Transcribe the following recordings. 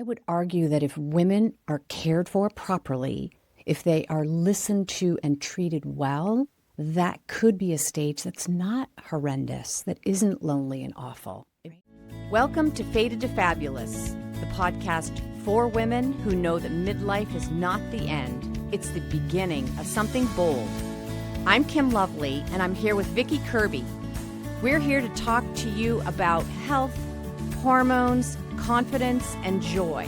I would argue that if women are cared for properly, if they are listened to and treated well, that could be a stage that's not horrendous, that isn't lonely and awful. Welcome to Fated to Fabulous, the podcast for women who know that midlife is not the end. It's the beginning of something bold. I'm Kim Lovely, and I'm here with Vicki Kirby. We're here to talk to you about health, hormones, confidence, and joy.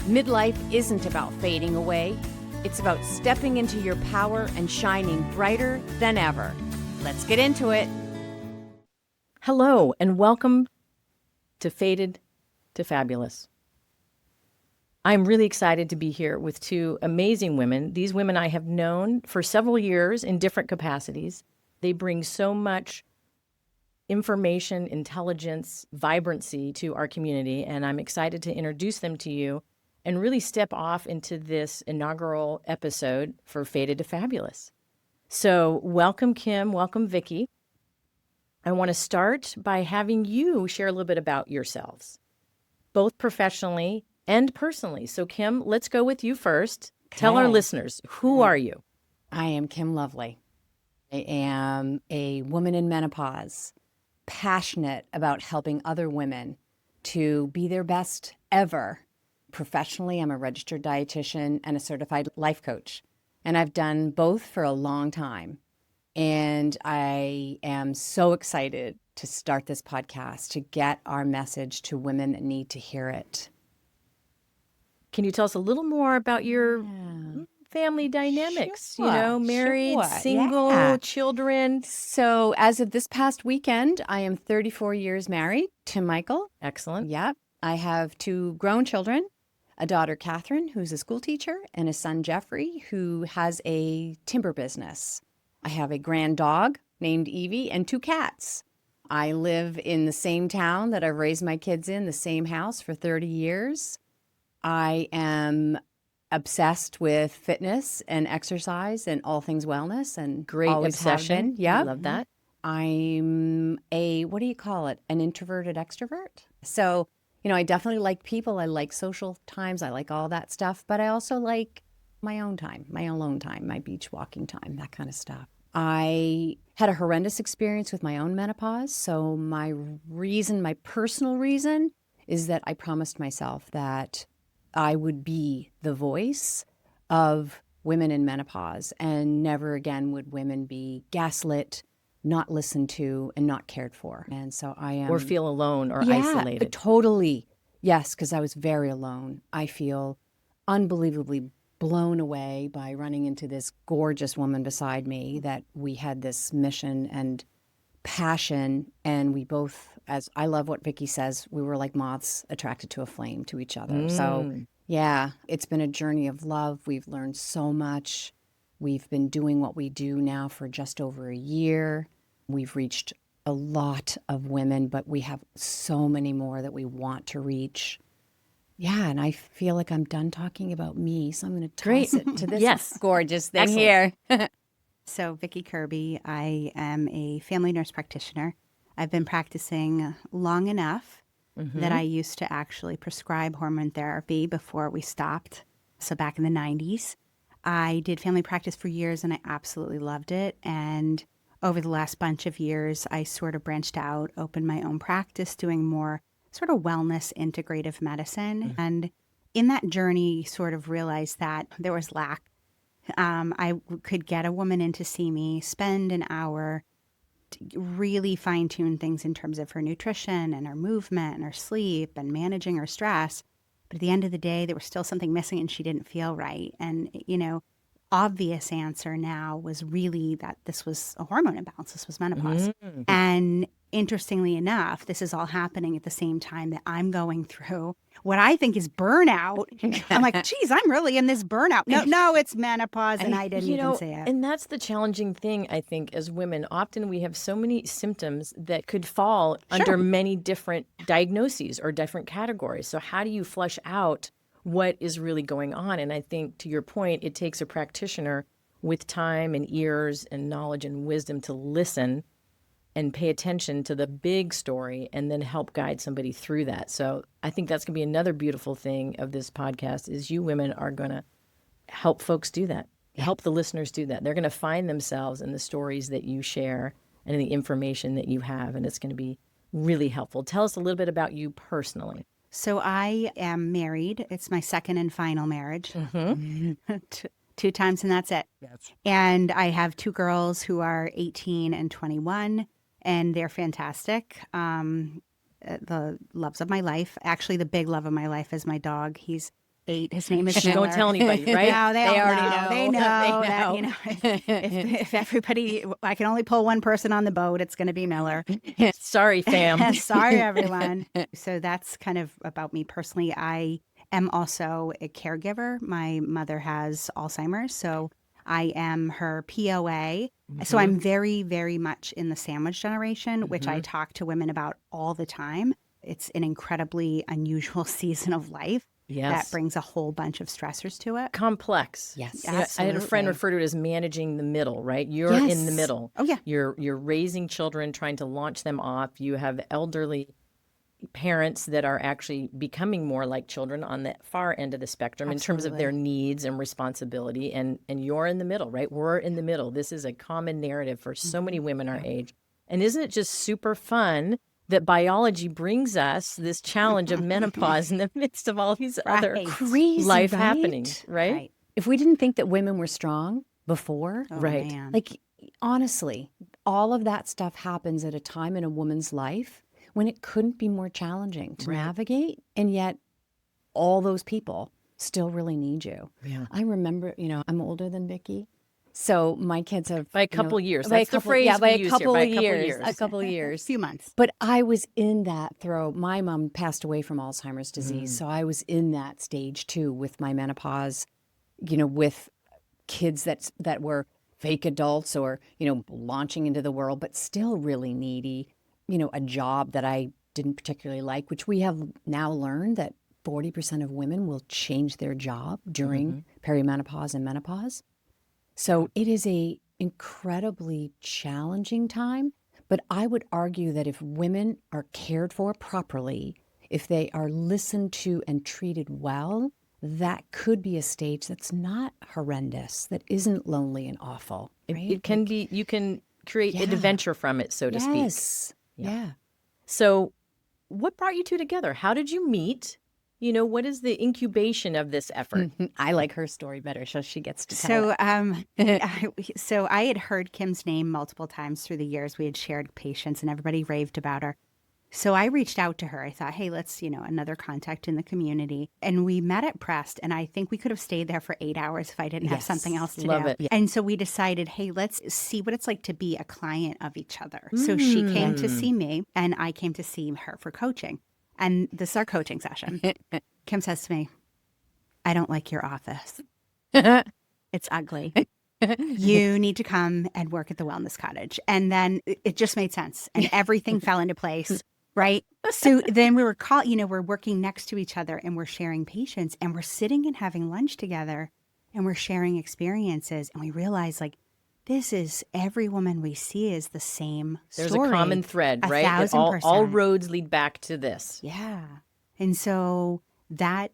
Midlife isn't about fading away. It's about stepping into your power and shining brighter than ever. Let's get into it. Hello, and welcome to Fated to Fabulous. I'm really excited to be here with two amazing women. These women I have known for several years in different capacities. They bring so much information, intelligence, vibrancy to our community, and I'm excited to introduce them to you and really step off into this inaugural episode for Fated to Fabulous. So welcome, Kim. Welcome, Vicki. I want to start by having you share a little bit about yourselves, both professionally and personally. So, Kim, let's go with you first. Okay. Tell our listeners, who are you? I am Kim Lovely. I am a woman in menopause, passionate about helping other women to be their best ever. Professionally, I'm a registered dietitian and a certified life coach, and I've done both for a long time. And I am so excited to start this podcast to get our message to women that need to hear it. Can you tell us a little more about your family dynamics? Sure, You know, married, sure, single, yeah. children. So as of this past weekend, I am 34 years married to Michael. Excellent. Yep. I have two grown children, a daughter, Catherine, who's a school teacher, and a son, Jeffrey, who has a timber business. I have a grand dog named Evie and two cats. I live in the same town that I've raised my kids in, the same house for 30 years. I am obsessed with fitness and exercise and all things wellness, and Great always obsession. have been. Yeah, I love that. I'm a, what do you call it? An introverted extrovert. So, you know, I definitely like people. I like social times. I like all that stuff. But I also like my own time, my alone time, my beach walking time, that kind of stuff. I had a horrendous experience with my own menopause. So my personal reason is that I promised myself that I would be the voice of women in menopause, and never again would women be gaslit, not listened to, and not cared for. And so I am... Or feel alone or Yeah, isolated. totally. Yes, because I was very alone. I feel unbelievably blown away by running into this gorgeous woman beside me, that we had this mission and passion, and we both, as I love what Vicki says, we were like moths attracted to a flame to each other. So yeah, it's been a journey of love. We've learned so much. We've been doing what we do now for just over a year. We've reached a lot of women, but we have so many more that we want to reach. Yeah, and I feel like I'm done talking about me, so I'm going to toss it to this Yes. gorgeous thing Excellent. here. So, Vicki Kirby, I am a family nurse practitioner. I've been practicing long enough that I used to actually prescribe hormone therapy before we stopped. So back in the 90s, I did family practice for years and I absolutely loved it. And over the last bunch of years, I sort of branched out, opened my own practice, doing more sort of wellness, integrative medicine. And in that journey, sort of realized that there was lack. I could get a woman in to see me, spend an hour, really fine-tune things in terms of her nutrition and her movement and her sleep and managing her stress. But at the end of the day, there was still something missing and she didn't feel right. And, you know, obvious answer now was really that this was a hormone imbalance. This was menopause. And interestingly enough, this is all happening at the same time that I'm going through what I think is burnout. I'm like, geez, I'm really in this burnout. No, it's menopause, and I didn't even say it. And that's the challenging thing, I think, as women. Often we have so many symptoms that could fall under many different diagnoses or different categories. So how do you flesh out what is really going on? And I think, to your point, it takes a practitioner with time and ears and knowledge and wisdom to listen and pay attention to the big story and then help guide somebody through that. So I think that's going to be another beautiful thing of this podcast is you women are going to help folks do that, help the listeners do that. They're going to find themselves in the stories that you share and in the information that you have, and it's going to be really helpful. Tell us a little bit about you personally. So I am married. It's my second and final marriage. Two times and that's it. And I have two girls who are 18 and 21, and they're fantastic. The loves of my life. Actually, the big love of my life is my dog. He's 8. His name is Miller. Don't tell anybody, right? No, they already know. know. They know. They That, know. you know, if everybody, I can only pull one person on the boat, it's going to be Miller. Sorry, fam. Sorry, everyone. So that's kind of about me personally. I am also a caregiver. My mother has Alzheimer's, so I am her POA. So I'm very, very much in the sandwich generation, which I talk to women about all the time. It's an incredibly unusual season of life. Yes. That brings a whole bunch of stressors to it. Complex. Yes. You know, I had a friend Absolutely. refer to it as managing the middle, right? You're Yes. in the middle. Oh, yeah. You're raising children, trying to launch them off. You have elderly parents that are actually becoming more like children on the far end of the spectrum in terms of their needs and responsibility. And you're in the middle, right? We're in the middle. This is a common narrative for so many women our age. And isn't it just super fun that biology brings us this challenge of menopause in the midst of all these other Right. Crazy, life right? happening, right? Right. If we didn't think that women were strong before, Oh, Right. man. like honestly, all of that stuff happens at a time in a woman's life when it couldn't be more challenging to navigate, and yet all those people still really need you. Yeah. I remember, I'm older than Vicki, so my kids have By a couple years. by That's the phrase yeah, by we a use here, couple by of a couple years, years. a couple of a years. few months. But I was in that throw. My mom passed away from Alzheimer's disease, so I was in that stage too with my menopause. With kids that were fake adults or launching into the world, but still really needy. A job that I didn't particularly like, which we have now learned that 40% of women will change their job during perimenopause and menopause. So it is a incredibly challenging time, but I would argue that if women are cared for properly, if they are listened to and treated well, that could be a stage that's not horrendous, that isn't lonely and awful. Right? It can be, you can create an adventure from it, so to speak. Yes. Yeah. So what brought you two together? How did you meet? What is the incubation of this effort? I like her story better, so she gets to tell it. So I had heard Kim's name multiple times through the years. We had shared patients and everybody raved about her. So I reached out to her. I thought, hey, let's, another contact in the community. And we met at Prest, and I think we could have stayed there for 8 hours if I didn't have something else to love do. it. Yeah. And so we decided, hey, let's see what it's like to be a client of each other. So she came to see me, and I came to see her for coaching. And this is our coaching session. Kim says to me, I don't like your office. It's ugly. You need to come and work at the Wellness Cottage. And then it just made sense. And everything fell into place. Right. So then we were we're working next to each other and we're sharing patients and we're sitting and having lunch together and we're sharing experiences. And we realize this is every woman we see is the same There's story. a common thread, right? That 1,000%. all roads lead back to this. Yeah. And so that,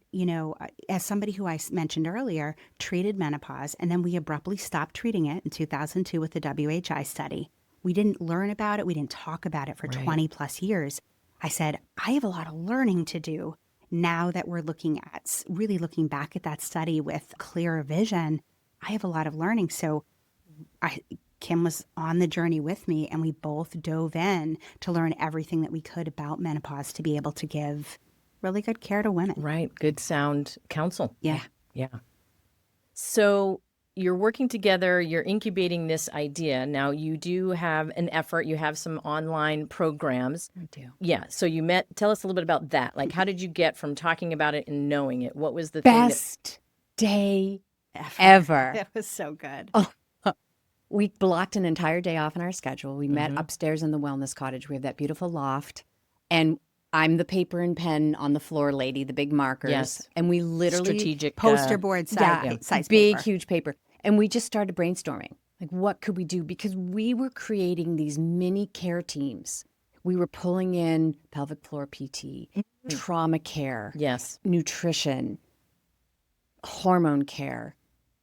as somebody who I mentioned earlier, treated menopause, and then we abruptly stopped treating it in 2002 with the WHI study. We didn't learn about it. We didn't talk about it for 20 plus years. I said, I have a lot of learning to do now that we're really looking back at that study with clearer vision. I have a lot of learning. So Kim was on the journey with me, and we both dove in to learn everything that we could about menopause to be able to give really good care to women. Right. Good sound counsel. Yeah. Yeah. So you're working together, you're incubating this idea. Now you do have an effort, you have some online programs. I do. Yeah. So you tell us a little bit about that. Like, how did you get from talking about it and knowing it? What was the thing Best day ever. That was so good. We blocked an entire day off in our schedule. We met upstairs in the Wellness Cottage. We have that beautiful loft. And I'm the paper and pen on the floor lady, the big markers. Yes. And we literally strategic Poster board size big, paper. huge paper. And we just started brainstorming. Like, what could we do? Because we were creating these mini care teams. We were pulling in pelvic floor PT, trauma care, Yes. nutrition, hormone care,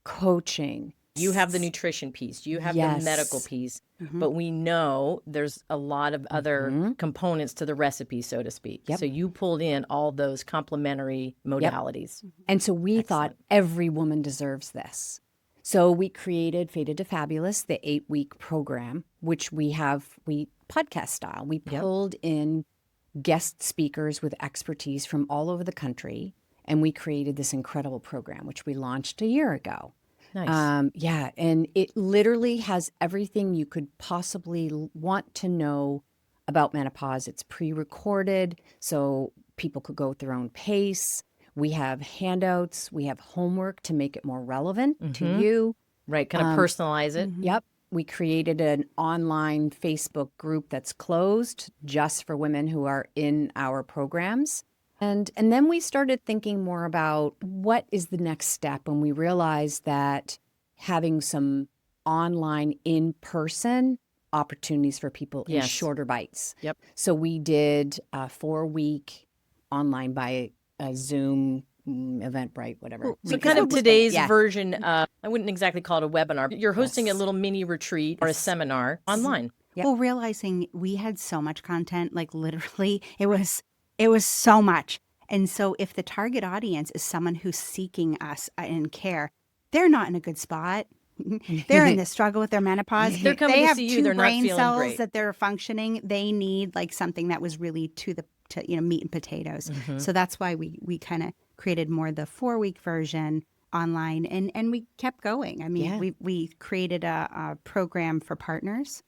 coaching. You have the nutrition piece, you have the medical Yes. piece, but we know there's a lot of other components to the recipe, so to speak. Yep. So you pulled in all those complementary modalities. And so we thought every woman deserves this. So we created Fated to Fabulous, the 8-week program, which we podcast style. We pulled in guest speakers with expertise from all over the country, and we created this incredible program, which we launched a year ago. Nice. Yeah, and it literally has everything you could possibly want to know about menopause. It's pre-recorded, so people could go at their own pace. We have handouts. We have homework to make it more relevant to you. Right, kind of personalize it. Yep. We created an online Facebook group that's closed just for women who are in our programs. And then we started thinking more about what is the next step when we realized that having some online in-person opportunities for people in shorter bites. Yep. So we did a 4-week online by a Zoom, Eventbrite, whatever. So kind of today's version of, I wouldn't exactly call it a webinar. You're hosting a little mini retreat or a seminar online. Well, realizing we had so much content, like literally, it was so much. And so if the target audience is someone who's seeking us in care, they're not in a good spot. They're in the struggle with their menopause. They're coming they to have see you. two They're not brain feeling cells great. that they're functioning. They need like something that was really to meat and potatoes. So that's why we kind of created more the 4-week version online, and we kept going. I mean, we created a program for partners.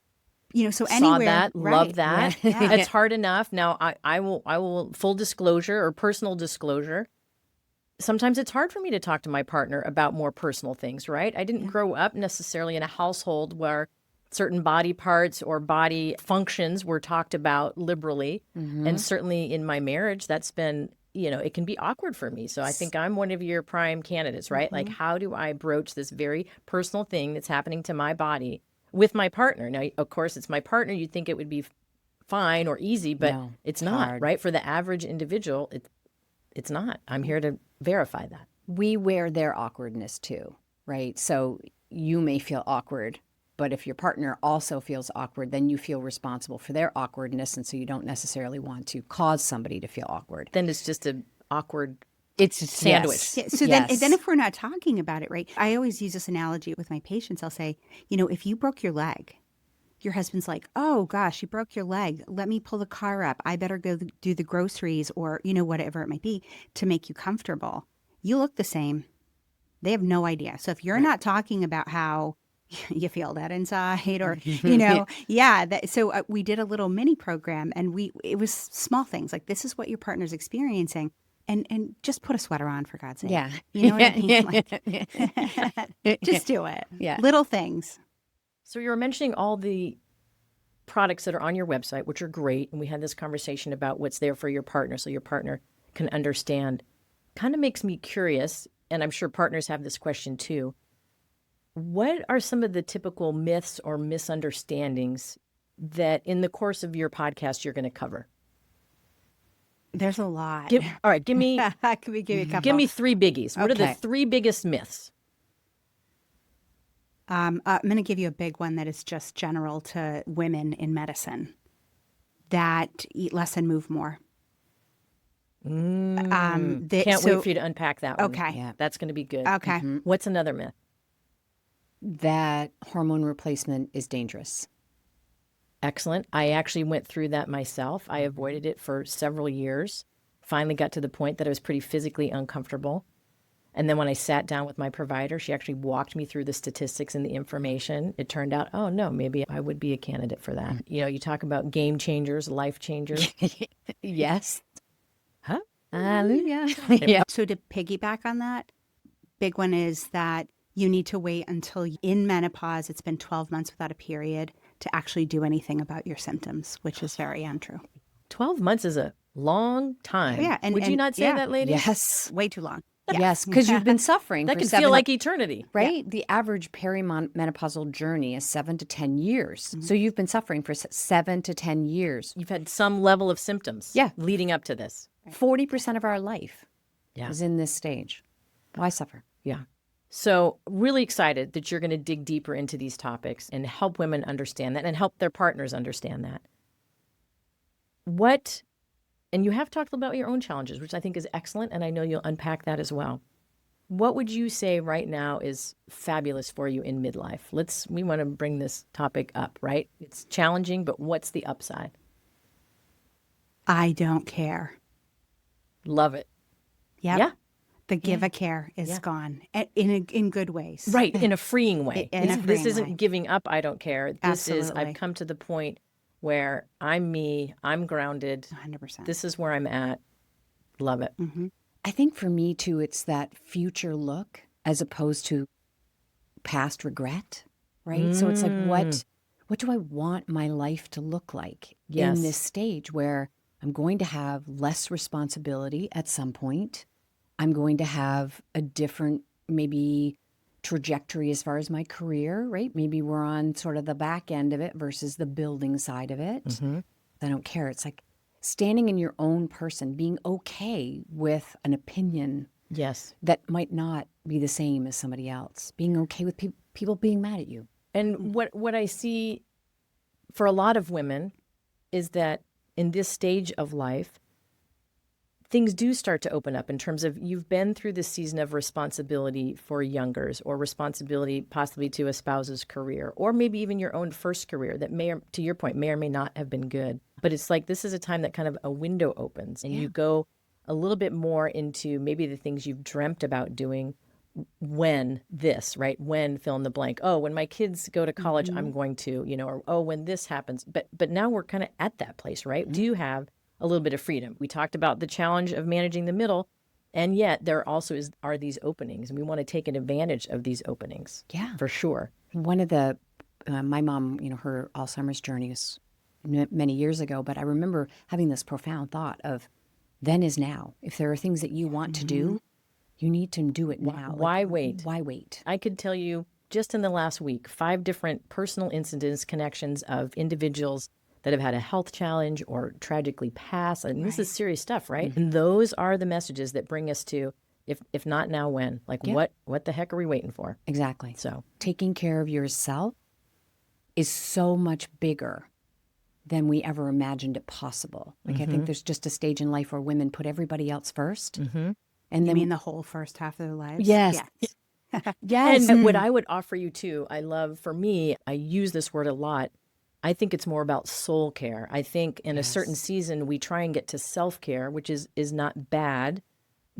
So anywhere. Saw that, love that. Yeah. It's hard enough. Now, I will full disclosure or personal disclosure. Sometimes it's hard for me to talk to my partner about more personal things, right? I didn't grow up necessarily in a household where certain body parts or body functions were talked about liberally. And certainly in my marriage, that's been, it can be awkward for me. So I think I'm one of your prime candidates, right? Like, how do I broach this very personal thing that's happening to my body with my partner? Now, of course, it's my partner. You'd think it would be fine or easy, but it's not, hard. right? For the average individual, it's not. I'm here to verify that. We wear their awkwardness too, right? So you may feel awkward, but if your partner also feels awkward, then you feel responsible for their awkwardness. And so you don't necessarily want to cause somebody to feel awkward. Then it's just an awkward It's a sandwich. Yeah, so then if we're not talking about it, right? I always use this analogy with my patients. I'll say, if you broke your leg, your husband's like, oh gosh, you broke your leg. Let me pull the car up. I better go do the groceries or, whatever it might be to make you comfortable. You look the same. They have no idea. So if you're not talking about how you feel that inside or, so we did a little mini program and it was small things like this is what your partner's experiencing. And just put a sweater on, for God's sake. Yeah. You know what I mean? Like, just do it. Yeah. Little things. So you were mentioning all the products that are on your website, which are great. And we had this conversation about what's there for your partner so your partner can understand. Kind of makes me curious, and I'm sure partners have this question too. What are some of the typical myths or misunderstandings that in the course of your podcast you're going to cover? There's a lot. All right, give me Can we give you a couple? give me 3 biggies. What are the Okay. 3 biggest myths? I'm going to give you a big one that is just general to women in medicine. That eat less and move more. Can't wait for you to unpack that one. Okay. Yeah. That's going to be good. Okay. What's another myth? That hormone replacement is dangerous. Excellent. I actually went through that myself. I avoided it for several years. Finally got to the point that I was pretty physically uncomfortable. And then when I sat down with my provider, she actually walked me through the statistics and the information. It turned out, oh no, maybe I would be a candidate for that. You talk about game changers, life changers. Yes. Huh? Hallelujah. Yeah. So to piggyback on that, big one is that you need to wait until in menopause, it's been 12 months without a period to actually do anything about your symptoms, which is very untrue. 12 months is a long time. Yeah. Would you not say that, lady? Yes. Way too long. Yes, because you've been suffering That for can 7 feel like eternity. right? The average perimenopausal journey is 7 to 10 years. So you've been suffering for 7 to 10 years. You've had some level of symptoms Yeah. leading up to this. 40% of our life Yeah. is in this stage. Why suffer? Yeah. So really excited that you're going to dig deeper into these topics and help women understand that and help their partners understand that. And you have talked about your own challenges, which I think is excellent, and I know you'll unpack that as well. What would you say right now is fabulous for you in midlife? We want to bring this topic up, right? It's challenging, but what's the upside? I don't care. Love it. Yep. Yeah. The give a care is gone in good ways. Right, in a freeing way. In a This freeing isn't way. giving up, I don't care. This is, Absolutely. I've come to the point where I'm me, I'm grounded. 100%. This is where I'm at. Love it. I think for me too, it's that future look as opposed to past regret, right? So it's like, what do I want my life to look like Yes. in this stage where I'm going to have less responsibility at some point. I'm going to have a different, maybe, trajectory as far as my career, right? Maybe we're on sort of the back end of it versus the building side of it. I don't care. It's like standing in your own person, being okay with an opinion Yes. that might not be the same as somebody else, being okay with people being mad at you. And what I see for a lot of women is that in this stage of life, things do start to open up in terms of you've been through this season of responsibility for youngers or responsibility possibly to a spouse's career or maybe even your own first career that may, or, to your point, may or may not have been good. But it's like this is a time that kind of a window opens and you go a little bit more into maybe the things you've dreamt about doing when this, right? When fill in the blank. Oh, when my kids go to college, I'm going to, or oh, when this happens. But now we're kind of at that place, right? Do you have a little bit of freedom? We talked about the challenge of managing the middle, and yet there also are these openings, and we want to take advantage of these openings. Yeah. For sure. One of the, my mom, her Alzheimer's journey was many years ago, but I remember having this profound thought of then is now. If there are things that you want to do, you need to do it now. Why wait? Why wait? I could tell you just in the last week, 5 different personal incidents, connections of individuals that have had a health challenge or tragically pass. And this is serious stuff, right? And those are the messages that bring us to, if not now, when? Like, what the heck are we waiting for? Exactly. So Taking care of yourself is so much bigger than we ever imagined it possible. Like, I think there's just a stage in life where women put everybody else first. And You then, mean the whole first half of their lives? Yes. Yes. And what I would offer you too, I love, for me, I use this word a lot. I think it's more about soul care. I think in a certain season, we try and get to self-care, which is not bad.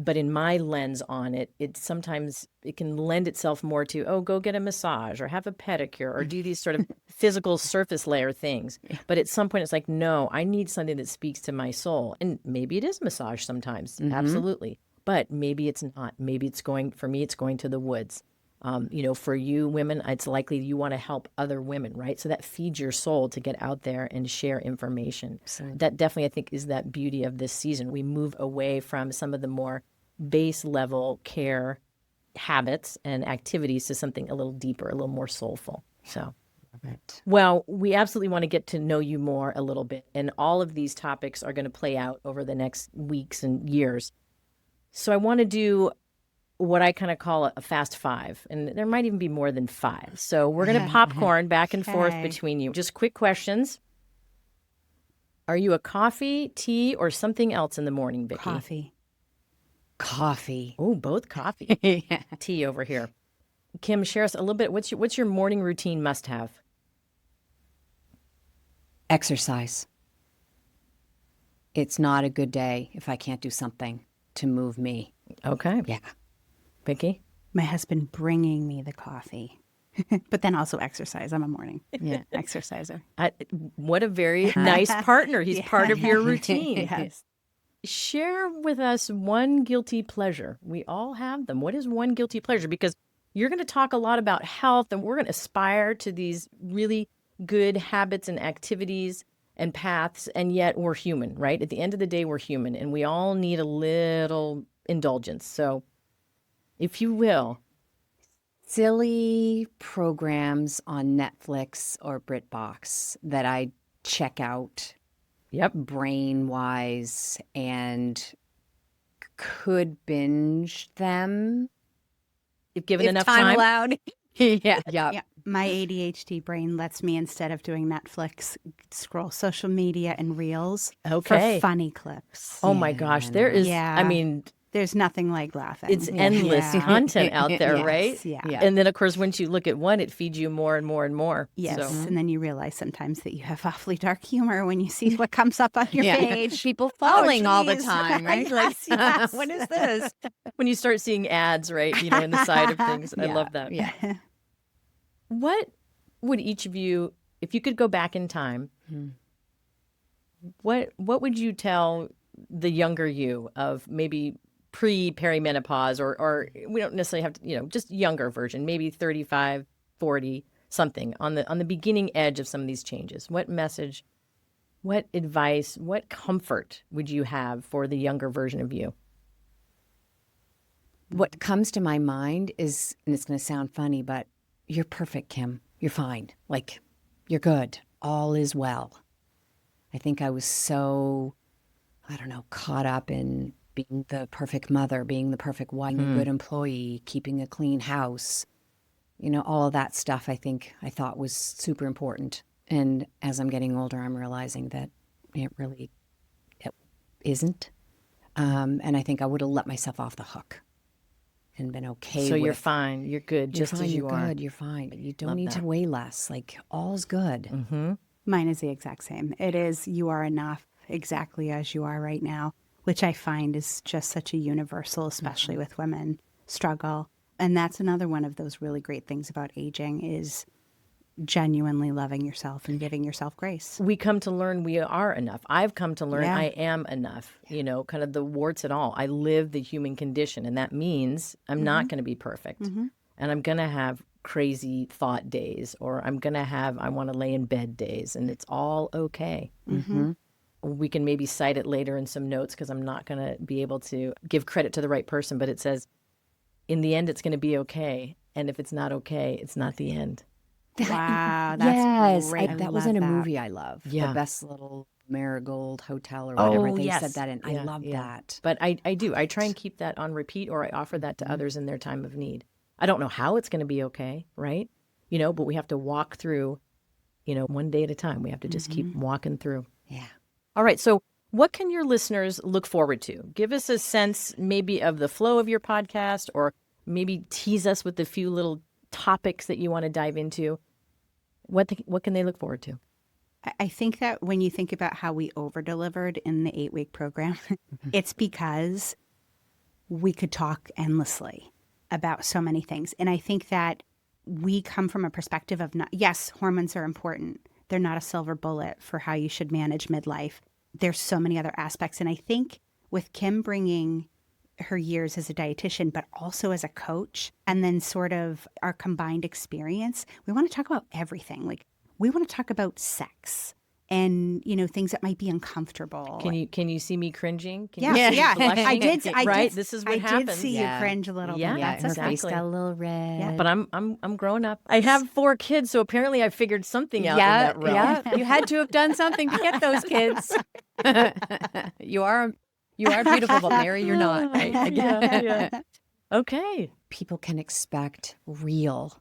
But in my lens on it, sometimes it can lend itself more to, oh, go get a massage or have a pedicure or do these sort of physical surface layer things. But at some point, it's like, no, I need something that speaks to my soul. And maybe it is massage sometimes. Absolutely. But maybe it's not. Maybe it's going to the woods. For you women, it's likely you want to help other women, right? So that feeds your soul to get out there and share information. That definitely, I think, is that beauty of this season. We move away from some of the more base level care habits and activities to something a little deeper, a little more soulful. So, well, we absolutely want to get to know you more a little bit. And all of these topics are going to play out over the next weeks and years. So I want to do what I kind of call a fast 5. And there might even be more than 5. So we're going to popcorn back and forth between you. Just quick questions. Are you a coffee, tea, or something else in the morning, Vicki? Coffee. Oh, both coffee. Tea over here. Kim, share us a little bit. What's your morning routine must have? Exercise. It's not a good day if I can't do something to move me. Okay. Yeah. Vicki? My husband bringing me the coffee, but then also exercise. I'm a morning exerciser. What a very nice partner. He's part of your routine. Yes. Share with us one guilty pleasure. We all have them. What is one guilty pleasure? Because you're going to talk a lot about health, and we're going to aspire to these really good habits and activities and paths, and yet we're human, right? At the end of the day, we're human, and we all need a little indulgence. So if you will? Silly programs on Netflix or BritBox that I check out Yep. brain-wise and could binge them If given if enough time time. allowed. Yeah. Yeah, my ADHD brain lets me, instead of doing Netflix, scroll social media and reels Okay. for funny clips. Oh my gosh, I there know. is, Yeah. I mean, There's nothing like laughing. it's endless Yeah. content out there, Yes, right? yeah. And then, of course, once you look at one, it feeds you more and more and more. Yes, So, and then you realize sometimes that you have awfully dark humor when you see what comes up on your page. People falling all the geez. time, right? Yes, yes. What is this? when you start seeing ads, right, in the side of things, I Yeah, love that. Yeah. What would each of you, if you could go back in time, what would you tell the younger you of maybe pre-perimenopause, or we don't necessarily have to, just younger version, maybe 35, 40, something on the beginning edge of some of these changes? What message, what advice, what comfort would you have for the younger version of you? What comes to my mind is, and it's going to sound funny, but you're perfect, Kim. You're fine. Like, you're good. All is well. I think I was so, I don't know, caught up in being the perfect mother, being the perfect wife, a good employee, keeping a clean house. All of that stuff I thought was super important. And as I'm getting older, I'm realizing that it isn't. And I think I would have let myself off the hook and been okay So with. you're fine. You're good, You're just fine, as you you're are. good, you're fine. You don't Love need that. to weigh less. Like, all's good. Mine is the exact same. It is, you are enough exactly as you are right now, which I find is just such a universal, especially with women, struggle. And that's another one of those really great things about aging is genuinely loving yourself and giving yourself grace. We come to learn we are enough. I've come to learn Yeah. I am enough, kind of the warts and all. I live the human condition, and that means I'm not going to be perfect. And I'm going to have crazy thought days, or I'm going to have I want to lay in bed days, and it's all okay. We can maybe cite it later in some notes because I'm not going to be able to give credit to the right person, but it says, in the end, it's going to be okay. And if it's not okay, it's not the end. Wow, that's Yes, great. that was in a movie I love. Yeah. The Best Little Marigold Hotel or whatever. Oh, They yes. said that in. I Yeah, love yeah. that. But I do. I try and keep that on repeat, or I offer that to others in their time of need. I don't know how it's going to be okay, right? But we have to walk through, one day at a time. We have to just keep walking through. Yeah. All right. So what can your listeners look forward to? Give us a sense maybe of the flow of your podcast, or maybe tease us with a few little topics that you want to dive into. What can they look forward to? I think that when you think about how we over-delivered in the 8-week program, it's because we could talk endlessly about so many things. And I think that we come from a perspective of yes, hormones are important. They're not a silver bullet for how you should manage midlife. There's so many other aspects. And I think with Kim bringing her years as a dietitian, but also as a coach, and then sort of our combined experience, we want to talk about everything. Like, we want to talk about sex and, things that might be uncomfortable. Can you see me cringing? Can Yeah, you see me yeah. blushing? I This is I what happens. did see you cringe a little Yeah. bit. Yeah, That's her okay. face got a little red. But I'm grown up. I have 4 kids, so apparently I figured something out in that realm. Yeah. You had to have done something to get those kids. You are beautiful, but Mary, you're not. Right? Yeah. Okay. People can expect real,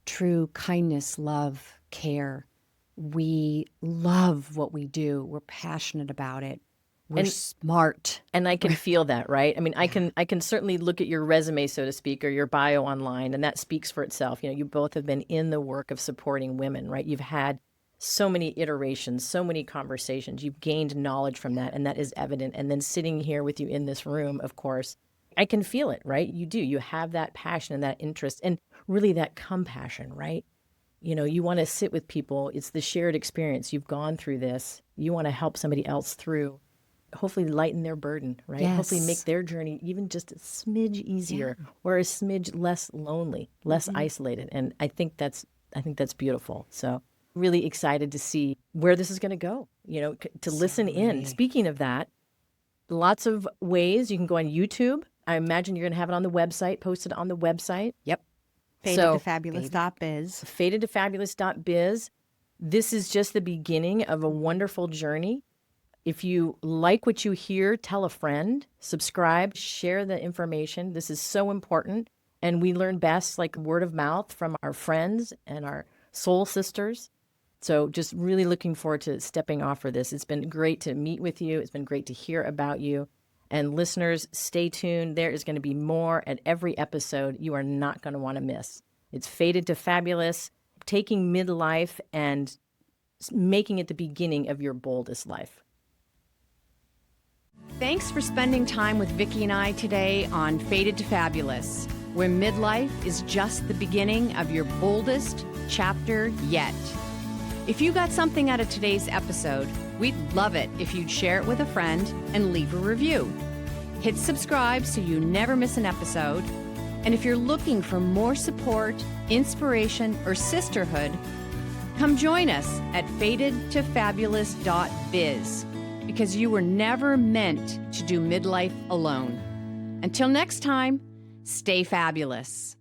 true kindness, love, care. We love what we do. We're passionate about it. We're smart. And I can feel that, right? I mean, I can certainly look at your resume, so to speak, or your bio online, and that speaks for itself. You both have been in the work of supporting women, right? You've had so many iterations, so many conversations. You've gained knowledge from that, and that is evident. And then sitting here with you in this room, of course, I can feel it, right? You do. You have that passion and that interest and really that compassion, right? You want to sit with people. It's the shared experience. You've gone through this. You want to help somebody else through, hopefully lighten their burden, right? Yes. Hopefully make their journey even just a smidge easier or a smidge less lonely, less isolated. And I think that's beautiful. So really excited to see where this is going to go, to listen in. Speaking of that, lots of ways you can go on YouTube I imagine you're going to have it on the website, posted on the website. Yep. Fatedtofabulous.biz. Fatedtofabulous.biz. This is just the beginning of a wonderful journey. If you like what you hear, tell a friend, subscribe, share the information. This is so important. And we learn best like word of mouth from our friends and our soul sisters. So just really looking forward to stepping off for this. It's been great to meet with you. It's been great to hear about you. And listeners, stay tuned. There is going to be more at every episode you are not going to want to miss. It's Fated to Fabulous, taking midlife and making it the beginning of your boldest life. Thanks for spending time with Vicki and I today on Fated to Fabulous, where midlife is just the beginning of your boldest chapter yet. If you got something out of today's episode, we'd love it if you'd share it with a friend and leave a review. Hit subscribe so you never miss an episode. And if you're looking for more support, inspiration, or sisterhood, come join us at fatedtofabulous.biz, because you were never meant to do midlife alone. Until next time, stay fabulous.